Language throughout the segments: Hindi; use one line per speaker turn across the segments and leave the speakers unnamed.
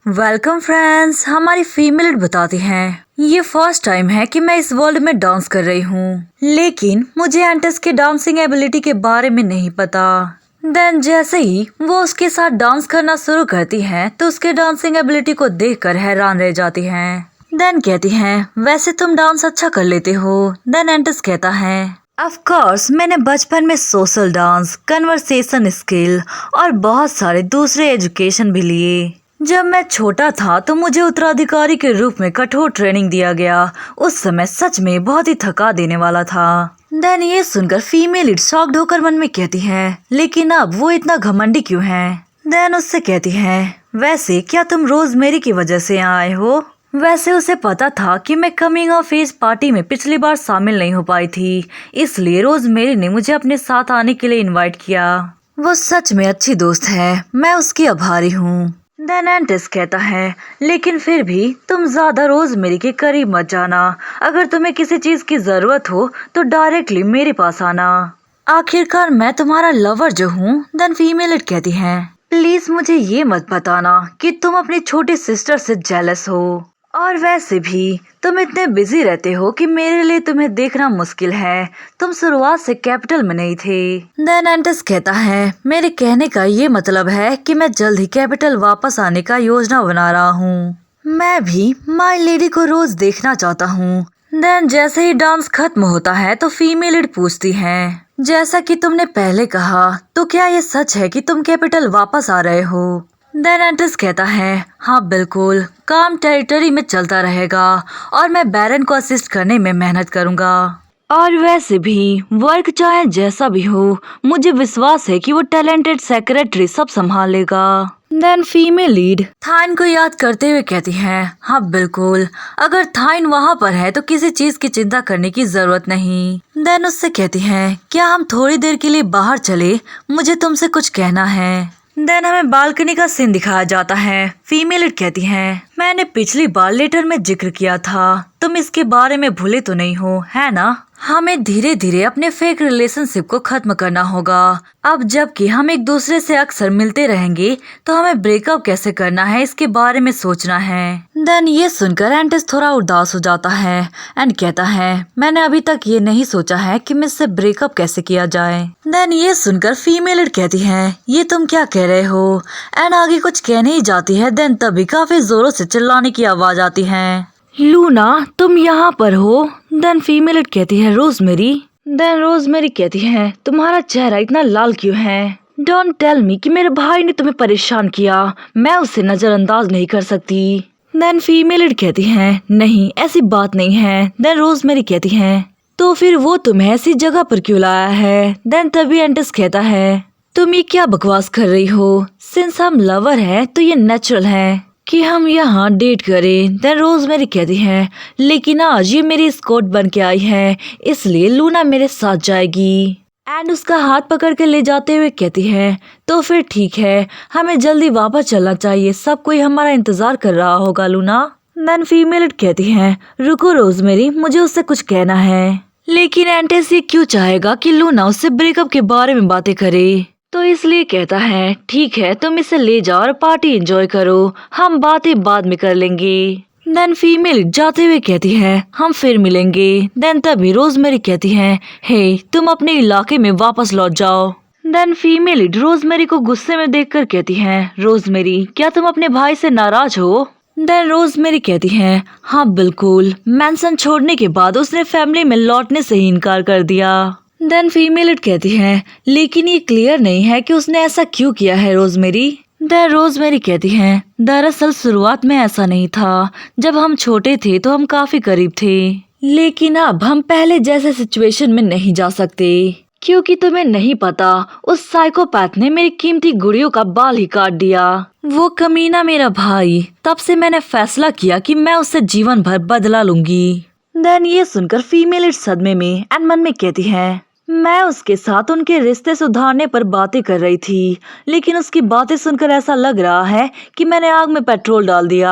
वेलकम फ्रेंड्स, हमारी फीमेल बताती हैं ये फर्स्ट टाइम है कि मैं इस वर्ल्ड में डांस कर रही हूँ, लेकिन मुझे एंटस के डांसिंग एबिलिटी के बारे में नहीं पता। देन जैसे ही वो उसके साथ डांस करना शुरू करती हैं, तो उसके डांसिंग एबिलिटी को देखकर हैरान रह जाती हैं। देन कहती हैं वैसे तुम डांस अच्छा कर लेते हो। देन एंटस कहता है ऑफ कोर्स मैंने बचपन में सोशल डांस, कन्वर्सेशन स्किल और बहुत सारे दूसरे एजुकेशन भी लिए। जब मैं छोटा था तो मुझे उत्तराधिकारी के रूप में कठोर ट्रेनिंग दिया गया। उस समय सच में बहुत ही थका देने वाला था। देन ये सुनकर फीमेल शॉक्ड होकर मन में कहती है लेकिन अब वो इतना घमंडी क्यों है। देन उससे कहती है वैसे क्या तुम रोजमेरी की वजह से यहाँ आए हो। वैसे उसे पता था कि मैं कमिंग ऑफ एज पार्टी में पिछली बार शामिल नहीं हो पाई थी, इसलिए रोजमेरी ने मुझे अपने साथ आने के लिए इनवाइट किया। वो सच में अच्छी दोस्त है, मैं उसकी आभारी हूँ। देन एंटस कहता है लेकिन फिर भी तुम ज्यादा रोजमेरी के करीब मत जाना। अगर तुम्हें किसी चीज की जरूरत हो तो डायरेक्टली मेरे पास आना। आखिरकार मैं तुम्हारा लवर जो हूँ। देन फीमेल कहती है प्लीज मुझे ये मत बताना कि तुम अपनी छोटी सिस्टर से जेलस हो, और वैसे भी तुम इतने बिजी रहते हो कि मेरे लिए तुम्हें देखना मुश्किल है। तुम शुरुआत से कैपिटल में नहीं थे। देन एंटस कहता है मेरे कहने का ये मतलब है कि मैं जल्द ही कैपिटल वापस आने का योजना बना रहा हूँ। मैं भी माय लेडी को रोज देखना चाहता हूँ। देन जैसे ही डांस खत्म होता है तो फीमेल लीड पूछती है जैसा कि तुमने पहले कहा, तो क्या ये सच है कि तुम कैपिटल वापस आ रहे हो। देन एंटस कहता है हाँ बिल्कुल, काम टेरिटरी में चलता रहेगा और मैं बैरन को असिस्ट करने में मेहनत करूंगा। और वैसे भी वर्क चाहे जैसा भी हो, मुझे विश्वास है कि वो टैलेंटेड सेक्रेटरी सब संभाल लेगा। देन फीमेल लीड थाइन को याद करते हुए कहती है हाँ बिल्कुल, अगर थाइन वहाँ पर है तो किसी चीज की चिंता करने की जरूरत नहीं। देन उससे कहती है क्या हम थोड़ी देर के लिए बाहर चले, मुझे तुमसे कुछ कहना है। देन हमें बालकनी का सीन दिखाया जाता है। फीमेल कहती है मैंने पिछली बार लेटर में जिक्र किया था, तुम इसके बारे में भूले तो नहीं हो, है ना। हमें धीरे धीरे अपने फेक रिलेशनशिप को खत्म करना होगा। अब जबकि हम एक दूसरे से अक्सर मिलते रहेंगे तो हमें ब्रेकअप कैसे करना है इसके बारे में सोचना है। देन ये सुनकर एंटस थोड़ा उदास हो जाता है एंड कहता है मैंने अभी तक ये नहीं सोचा है कि मुझसे ब्रेकअप कैसे किया जाए। देन ये सुनकर फीमेल कहती है ये तुम क्या कह रहे हो, एंड आगे कुछ कहने ही जाती है। देन तभी काफी जोरों से चिल्लाने की आवाज आती है लूना तुम यहाँ पर हो। देन फीमेल कहती है रोजमेरी। देन रोजमेरी कहती है तुम्हारा चेहरा इतना लाल क्यों है। डोंट टेल मी कि मेरे भाई ने तुम्हें परेशान किया, मैं उसे नजरअंदाज नहीं कर सकती। देन फीमेल कहती है नहीं ऐसी बात नहीं है। देन रोजमेरी कहती है तो फिर वो तुम्हें ऐसी जगह पर क्यों लाया है। देन तभी एंटस कहता है तुम ये क्या बकवास कर रही हो, सिंस हम लवर है तो ये नेचुरल है कि हम यहाँ डेट करें। देन रोजमेरी कहती है लेकिन आज ये मेरी स्कॉट बन के आई है, इसलिए लूना मेरे साथ जाएगी। एंड उसका हाथ पकड़ के ले जाते हुए कहती है तो फिर ठीक है, हमें जल्दी वापस चलना चाहिए, सब कोई हमारा इंतजार कर रहा होगा लूना। देन फीमेल कहती है रुको रोजमेरी, मुझे उससे कुछ कहना है। लेकिन एंटस ये क्यों चाहेगा कि लूना उससे ब्रेकअप के बारे में बातें करे, तो इसलिए कहता है ठीक है तुम इसे ले जाओ और पार्टी एंजॉय करो, हम बातें बाद में कर लेंगे। देन फीमेल जाते हुए कहती है हम फिर मिलेंगे। देन तभी रोजमेरी कहती है हे तुम अपने इलाके में वापस लौट जाओ। देन फीमेल रोजमेरी को गुस्से में देखकर कहती है रोजमेरी क्या तुम अपने भाई से नाराज हो। देन रोजमेरी कहती है हाँ बिल्कुल, मैंसन छोड़ने के बाद उसने फैमिली में लौटने से ही इनकार कर दिया। देन फीमेल कहती है लेकिन ये क्लियर नहीं है कि उसने ऐसा क्यों किया है रोजमेरी। देन रोजमेरी कहती है दरअसल शुरुआत में ऐसा नहीं था, जब हम छोटे थे तो हम काफी करीब थे, लेकिन अब हम पहले जैसे सिचुएशन में नहीं जा सकते, क्योंकि तुम्हें नहीं पता उस साइकोपैथ ने मेरी कीमती गुड़ियों का बाल ही काट दिया। वो कमीना मेरा भाई, तब से मैंने फैसला किया कि मैं उससे जीवन भर बदला लूंगी। देन ये सुनकर फीमेल सदमे में एंड मन में कहती है मैं उसके साथ उनके रिश्ते सुधारने पर बातें कर रही थी, लेकिन उसकी बातें सुनकर ऐसा लग रहा है कि मैंने आग में पेट्रोल डाल दिया।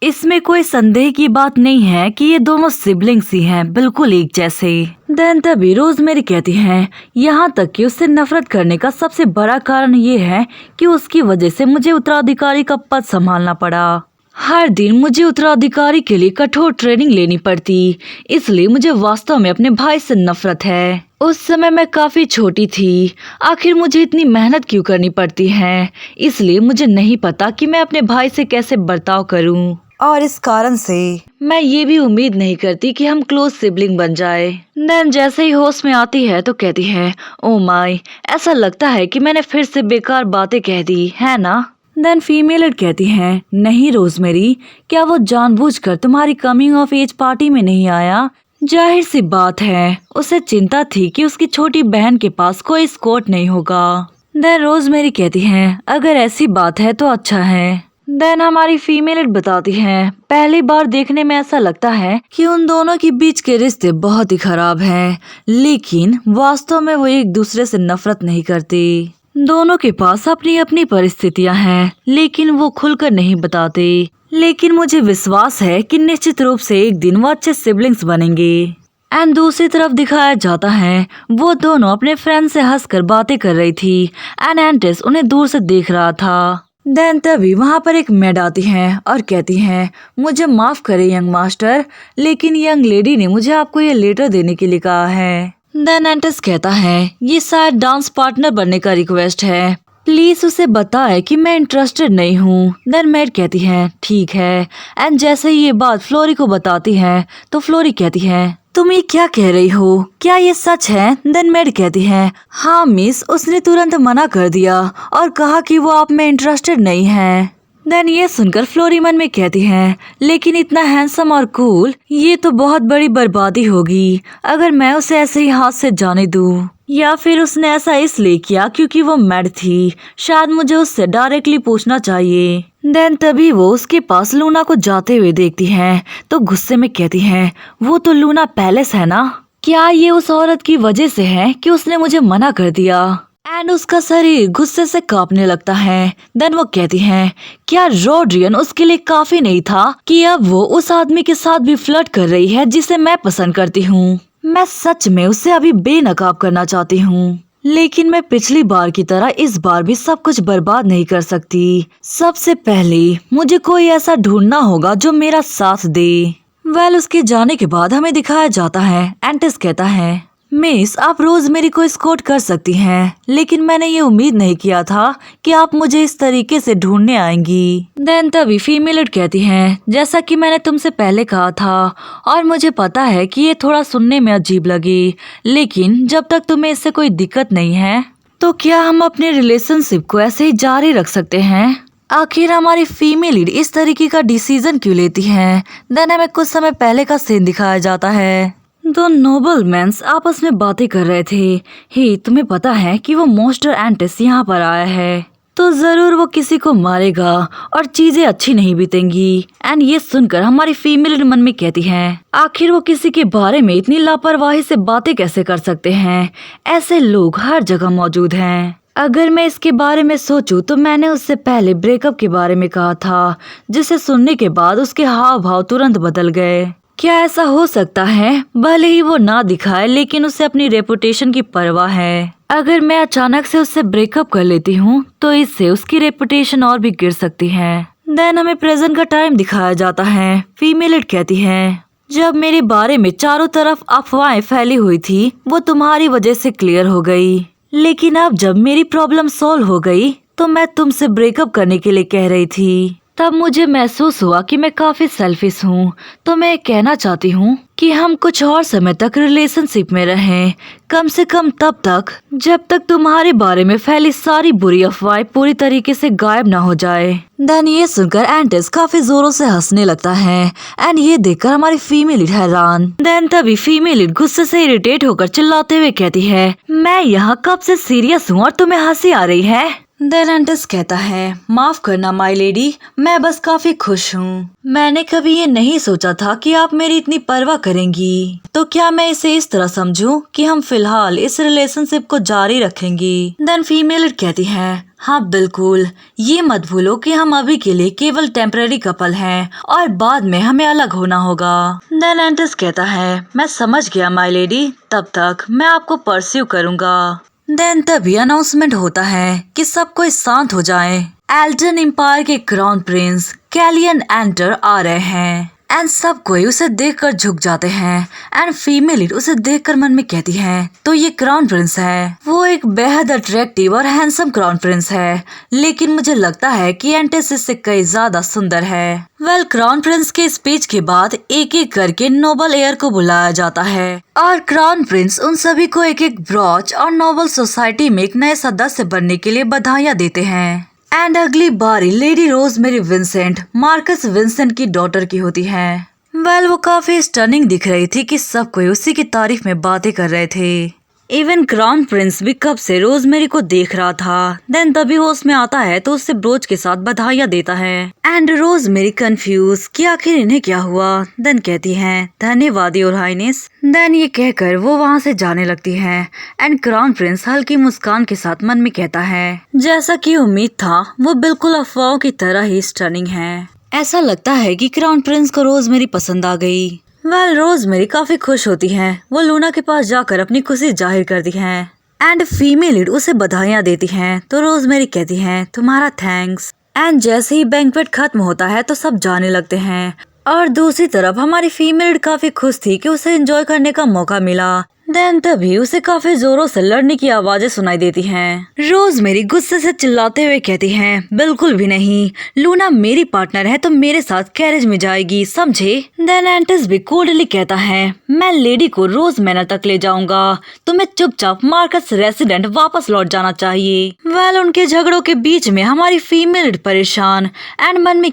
इसमें कोई संदेह की बात नहीं है कि ये दोनों सिबलिंग्स ही हैं, बिल्कुल एक जैसे। देन तभी रोजमेरी कहती है यहाँ तक कि उससे नफरत करने का सबसे बड़ा कारण ये है कि उसकी वजह से मुझे उत्तराधिकारी का पद संभालना पड़ा। हर दिन मुझे उत्तराधिकारी के लिए कठोर ट्रेनिंग लेनी पड़ती, इसलिए मुझे वास्तव में अपने भाई से नफरत है। उस समय मैं काफी छोटी थी, आखिर मुझे इतनी मेहनत क्यों करनी पड़ती है, इसलिए मुझे नहीं पता कि मैं अपने भाई से कैसे बर्ताव करूं। और इस कारण से मैं ये भी उम्मीद नहीं करती कि हम क्लोज सिबलिंग बन जाए। देन जैसे ही होश में आती है तो कहती है ओ माय, ऐसा लगता है कि मैंने फिर से बेकार बातें कह दी है ना। देन फीमेल लीड कहती है नहीं रोजमेरी, क्या वो जानबूझकर तुम्हारी कमिंग ऑफ एज पार्टी में नहीं आया? जाहिर सी बात है उसे चिंता थी कि उसकी छोटी बहन के पास कोई स्कॉट नहीं होगा। देन रोजमेरी कहती है अगर ऐसी बात है तो अच्छा है। देन हमारी फीमेल लीड बताती है पहली बार देखने में ऐसा लगता है कि उन दोनों के बीच के रिश्ते बहुत ही खराब हैं, लेकिन वास्तव में वो एक दूसरे से नफरत नहीं करते। दोनों के पास अपनी अपनी परिस्थितियां हैं, लेकिन वो खुलकर नहीं बताते। लेकिन मुझे विश्वास है कि निश्चित रूप से एक दिन वो अच्छे सिबलिंग्स बनेंगे। एंड दूसरी तरफ दिखाया जाता है वो दोनों अपने फ्रेंड से हंसकर बातें कर रही थी एंड एंटिस उन्हें दूर से देख रहा था। देन तभी वहाँ पर एक मेड आती है और कहती है मुझे माफ करे यंग मास्टर, लेकिन यंग लेडी ने मुझे आपको ये लेटर देने के लिए कहा है। देन एंटिस कहता है ये शायद डांस पार्टनर बनने का रिक्वेस्ट है, प्लीज उसे बताए कि मैं इंटरेस्टेड नहीं हूँ। देन मेड कहती है ठीक है। एंड जैसे ही ये बात फ्लोरी को बताती है तो फ्लोरी कहती है तुम ये क्या कह रही हो, क्या ये सच है? देन मेड कहती है हाँ मिस, उसने तुरंत मना कर दिया और कहा कि वो आप में इंटरेस्टेड नहीं है। देन ये सुनकर फ्लोरी मन में कहती है लेकिन इतना हैंडसम और कूल, ये तो बहुत बड़ी बर्बादी होगी अगर मैं उसे ऐसे ही हाथ से जाने दूं। या फिर उसने ऐसा इसलिए किया क्योंकि वो मैड थी, शायद मुझे उससे डायरेक्टली पूछना चाहिए। देन तभी वो उसके पास लूना को जाते हुए देखती है तो गुस्से में कहती है वो तो लूना पैलेस है ना, क्या ये उस औरत की वजह से है कि उसने मुझे मना कर दिया? एंड उसका शरीर गुस्से से कांपने लगता है। देन वो कहती है क्या रोड्रियन उसके लिए काफी नहीं था कि अब वो उस आदमी के साथ भी फ्लर्ट कर रही है जिसे मैं पसंद करती हूँ? मैं सच में उसे अभी बेनकाब करना चाहती हूँ, लेकिन मैं पिछली बार की तरह इस बार भी सब कुछ बर्बाद नहीं कर सकती। सबसे पहले मुझे कोई ऐसा ढूंढना होगा जो मेरा साथ दे। वेल उसके जाने के बाद हमें दिखाया जाता है एंटिस कहता है मिस आप रोजमेरी को एस्कॉर्ट कर सकती हैं, लेकिन मैंने ये उम्मीद नहीं किया था कि आप मुझे इस तरीके से ढूंढने आएंगी। देन तभी फीमेल लीड कहती है जैसा कि मैंने तुमसे पहले कहा था और मुझे पता है कि ये थोड़ा सुनने में अजीब लगे, लेकिन जब तक तुम्हें इससे कोई दिक्कत नहीं है तो क्या हम अपने रिलेशनशिप को ऐसे ही जारी रख सकते हैं? आखिर हमारी फीमेल लीड इस तरीके का डिसीजन क्यों लेती है? देन हमें कुछ समय पहले का सीन दिखाया जाता है। दो नोबलमैन्स आपस में बातें कर रहे थे। ही तुम्हें पता है कि वो मॉन्स्टर एंटिस यहाँ पर आया है, तो जरूर वो किसी को मारेगा और चीजें अच्छी नहीं बीतेंगी। एंड ये सुनकर हमारी फीमेल मन में कहती है आखिर वो किसी के बारे में इतनी लापरवाही से बातें कैसे कर सकते हैं? ऐसे लोग हर जगह मौजूद हैं। अगर मैं इसके बारे में सोचूं तो मैंने उससे पहले ब्रेकअप के बारे में कहा था, जिसे सुनने के बाद उसके हाव भाव तुरंत बदल गए। क्या ऐसा हो सकता है? भले ही वो ना दिखाए, लेकिन उसे अपनी रेपुटेशन की परवाह है। अगर मैं अचानक से उससे ब्रेकअप कर लेती हूँ तो इससे उसकी रेपुटेशन और भी गिर सकती है। देन हमें प्रेजेंट का टाइम दिखाया जाता है। फीमेल लीड कहती है जब मेरे बारे में चारों तरफ अफवाहें फैली हुई थी वो तुम्हारी वजह से क्लियर हो गई, लेकिन अब जब मेरी प्रॉब्लम सॉल्व हो गई तो मैं तुमसे ब्रेकअप करने के लिए कह रही थी। तब मुझे महसूस हुआ कि मैं काफी सेल्फिश हूँ, तो मैं कहना चाहती हूँ कि हम कुछ और समय तक रिलेशनशिप में रहें, कम से कम तब तक जब तक तुम्हारे बारे में फैली सारी बुरी अफवाहें पूरी तरीके से गायब ना हो जाए। देन ये सुनकर एंटिस काफी जोरों से हंसने लगता है एंड ये देखकर हमारी फीमेल लीड हैरान। देन तभी फीमेल लीड गुस्से से इरिटेट होकर चिल्लाते हुए कहती है मैं यहाँ कब से सीरियस हूँ और तुम्हें हंसी आ रही है? देन एंटस कहता है, माफ करना माय लेडी, मैं बस काफी खुश हूँ। मैंने कभी ये नहीं सोचा था कि आप मेरी इतनी परवाह करेंगी। तो क्या मैं इसे इस तरह समझूं कि हम फिलहाल इस रिलेशनशिप को जारी रखेंगी? देन फीमेल कहती है, हाँ बिल्कुल, ये मत भूलो कि हम अभी के लिए केवल टेम्पररी कपल हैं और बाद में हमें अलग होना होगा। देन एंटस कहता है, मैं समझ गया माय लेडी, तब तक मैं आपको परस्यू करूँगा। देन तभी अनाउंसमेंट होता है कि सब कोई शांत हो जाए। एल्टन एम्पायर के क्राउन प्रिंस कैलियन एंटर आ रहे हैं एंड सब कोई उसे देखकर झुक जाते हैं एंड फीमेल उसे देखकर मन में कहती है, तो ये क्राउन प्रिंस है। वो एक बेहद अट्रैक्टिव और हैंडसम क्राउन प्रिंस है, लेकिन मुझे लगता है कि एंटेस इससे कई ज्यादा सुंदर है। वेल, क्राउन प्रिंस के स्पीच के बाद एक एक करके नोबल एयर को बुलाया जाता है और क्राउन प्रिंस उन सभी को एक एक ब्रॉच और नोबल सोसाइटी में एक नए सदस्य बनने के लिए बधाइयाँ देते हैं। एंड अगली बारी lady rosemary Vincent Marcus Vincent की डॉटर की होती है। वेल, वो काफी स्टनिंग दिख रही थी कि सब कोई उसी की तारीफ में बातें कर रहे थे। इवन क्राउन प्रिंस भी कब से रोजमेरी को देख रहा था। देन तभी वो उसमें आता है तो उससे ब्रोच के साथ बधाइयाँ देता है एंड रोजमेरी कंफ्यूज कि आखिर इन्हें क्या हुआ। देन कहती है, धन्यवाद योर हाइनेस। देन ये कहकर वो वहाँ से जाने लगती है एंड क्राउन प्रिंस हल्की मुस्कान के साथ मन में कहता है, जैसा कि उम्मीद था वो बिल्कुल अफवाहों की तरह ही स्टनिंग है। ऐसा लगता है कि क्राउन प्रिंस को रोजमेरी पसंद आ गई। वेल, रोजमेरी काफी खुश होती है। वो लूना के पास जाकर अपनी खुशी जाहिर करती है एंड फीमेल लीड उसे बधाइयाँ देती है तो रोजमेरी कहती है, तुम्हारा थैंक्स। एंड जैसे ही बैंक्वेट खत्म होता है तो सब जाने लगते हैं और दूसरी तरफ हमारी फीमेल लीड काफी खुश थी कि उसे एंजॉय करने का मौका मिला। देन तभी उसे काफी जोरों से लड़ने की आवाजें सुनाई देती हैं। रोजमेरी गुस्से से चिल्लाते हुए कहती है, बिल्कुल भी नहीं, लूना मेरी पार्टनर है तो मेरे साथ कैरेज में जाएगी, समझे? देन एंटस भी कोल्डली कहता है, मैं लेडी को रोज मैनर तक ले जाऊंगा, तुम्हें चुपचाप मार्कस रेसिडेंट वापस लौट जाना चाहिए। वेल, उनके झगड़ों के बीच में हमारी फीमेल परेशान एंड मन में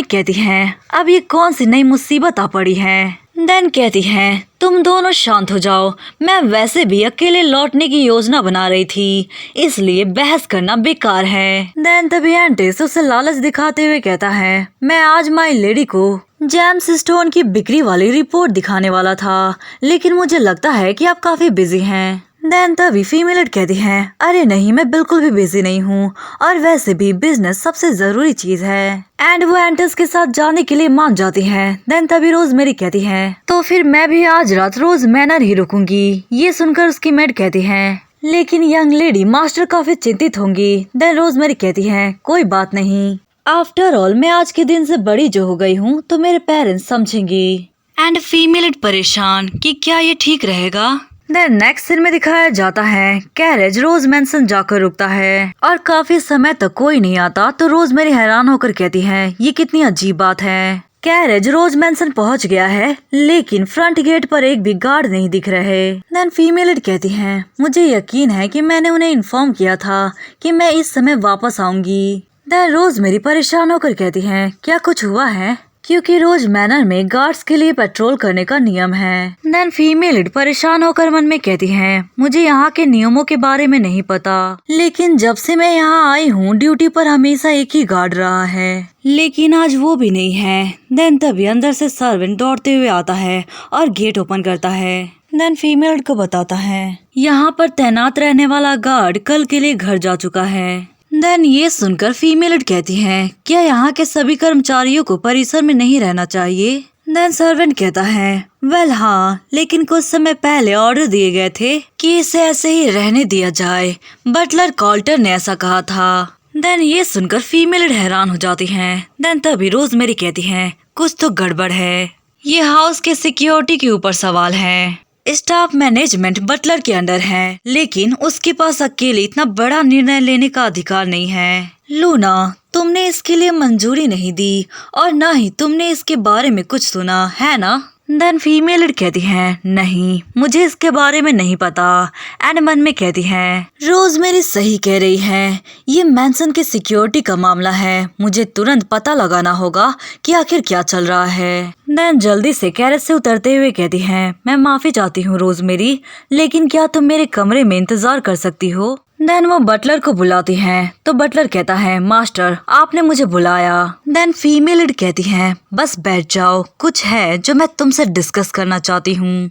कहती है, अब ये कौन सी नई मुसीबत आ पड़ी है। देन कहती है, तुम दोनों शांत हो जाओ, मैं वैसे भी अकेले लौटने की योजना बना रही थी, इसलिए बहस करना बेकार है। देन तभी एंटिस उसे लालच दिखाते हुए कहता है, मैं आज माई लेडी को जेम्स स्टोन की बिक्री वाली रिपोर्ट दिखाने वाला था, लेकिन मुझे लगता है कि आप काफी बिजी हैं। देन तभी फीमेल कहती है, अरे नहीं, मैं बिल्कुल भी बिजी नहीं हूँ और वैसे भी बिजनेस सबसे जरूरी चीज है। एंड वो एंटस के साथ जाने के लिए मान जाती है। देन तभी रोजमेरी कहती है, तो फिर मैं भी आज रात रोज मैनर ही रुकूंगी। ये सुनकर उसकी मेड कहती है, लेकिन यंग लेडी मास्टर काफी चिंतित होंगी। देन रोजमेरी कहती है, कोई बात नहीं, आफ्टर ऑल मैं आज के दिन से बड़ी जो हो गई हूँ तो मेरे पेरेंट्स समझेंगी। एंड फीमेल परेशान कि क्या ये ठीक रहेगा। देन नेक्स्ट सीन में दिखाया जाता है, कैरेज रोज मैंसन जाकर रुकता है और काफी समय तक कोई नहीं आता तो रोजमेरी हैरान होकर कहती है, ये कितनी अजीब बात है। कैरेज रोज मैंसन पहुंच गया है लेकिन फ्रंट गेट पर एक भी गार्ड नहीं दिख रहे। देन फीमेल कहती है, मुझे यकीन है कि मैंने उन्हें इन्फॉर्म किया था कि मैं इस समय वापस आऊंगी। देन रोजमेरी परेशान होकर कहती है, क्या कुछ हुआ है? क्योंकि रोज मैनर में गार्ड्स के लिए पेट्रोल करने का नियम है। देन फीमेल परेशान होकर मन में कहती है, मुझे यहाँ के नियमों के बारे में नहीं पता, लेकिन जब से मैं यहाँ आई हूँ ड्यूटी पर हमेशा एक ही गार्ड रहा है, लेकिन आज वो भी नहीं है। देन तभी अंदर से सर्वेंट दौड़ते हुए आता है और गेट ओपन करता है। देन फीमेल को बताता है, यहाँ पर तैनात रहने वाला गार्ड कल के लिए घर जा चुका है। देन ये सुनकर फीमेल कहती है, क्या यहाँ के सभी कर्मचारियों को परिसर में नहीं रहना चाहिए? देन सर्वेंट कहता है, वेल हाँ, लेकिन कुछ समय पहले ऑर्डर दिए गए थे कि इसे ऐसे ही रहने दिया जाए, बटलर कॉल्टर ने ऐसा कहा था। देन ये सुनकर फीमेल हैरान हो जाती है। देन तभी रोजमेरी कहती है, कुछ तो गड़बड़ है, ये हाउस के सिक्योरिटी के ऊपर सवाल है। स्टाफ मैनेजमेंट बटलर के अंडर है, लेकिन उसके पास अकेले इतना बड़ा निर्णय लेने का अधिकार नहीं है। लूना, तुमने इसके लिए मंजूरी नहीं दी और न ही तुमने इसके बारे में कुछ सुना है ना? देन फीमेल कहती है, नहीं, मुझे इसके बारे में नहीं पता। एंड मन में कहती है, रोजमेरी सही कह रही है, ये मैंसन के सिक्योरिटी का मामला है, मुझे तुरंत पता लगाना होगा कि आखिर क्या चल रहा है। देन जल्दी से कैरेज से उतरते हुए कहती है, मैं माफी चाहती हूँ रोजमेरी, लेकिन क्या तुम मेरे कमरे में इंतजार कर सकती हो? देन वो बटलर को बुलाती हैं तो बटलर कहता है मास्टर आपने मुझे बुलाया। देन फीमेल लीड कहती है बस बैठ जाओ, कुछ है जो मैं तुमसे डिस्कस करना चाहती हूँ।